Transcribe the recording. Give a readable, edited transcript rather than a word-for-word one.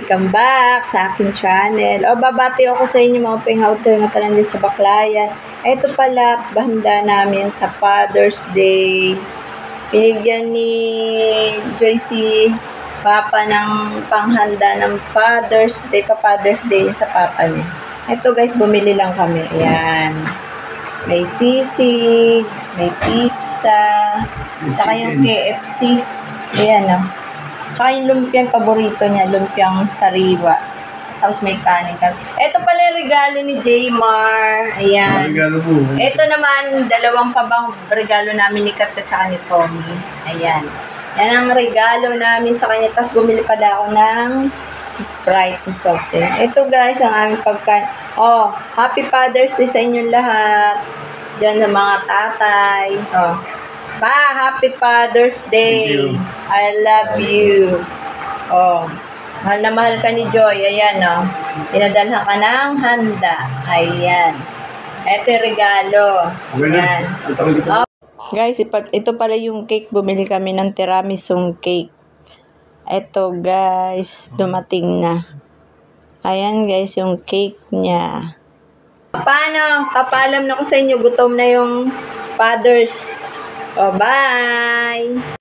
Welcome back sa aking channel. Babati ako sa inyo mga penghautay na talang din sa Baklayan. Ito pala, bahanda namin sa Father's Day. Pinigyan ni Joyce Papa ng panghanda ng Father's Day, pa-Father's Day sa Papa niya. Ito guys, bumili lang kami. Ayan. May sisig, may pizza, tsaka yung KFC. Ayan o. Tsaka yung lumpiang paborito niya, lumpiang sariwa. Tapos may kanin kami. Ito pala yung regalo ni Jaymar. Ayan. Ito naman, dalawang pabang regalo namin ni Kat at saka ni Tommy. Ayan. Yan ang regalo namin sa kanya. Tapos bumili pala ako ng Sprite and soft drink. Ito guys, ang aming pagkain. Happy Father's Day sa inyong lahat. Diyan sa mga tatay. Pa, Happy Father's Day. I love you. Mahal na mahal ka ni Joy. Ayan, pinadalhan ka ng handa. Ayan. Ito yung regalo. Ayan. Guys, ito pala yung cake. Bumili kami ng tiramisong cake. Ito guys, dumating na. Ayan guys, yung cake niya. Paano? Papaalam na ko sa inyo. Gutom na yung fathers. Bye!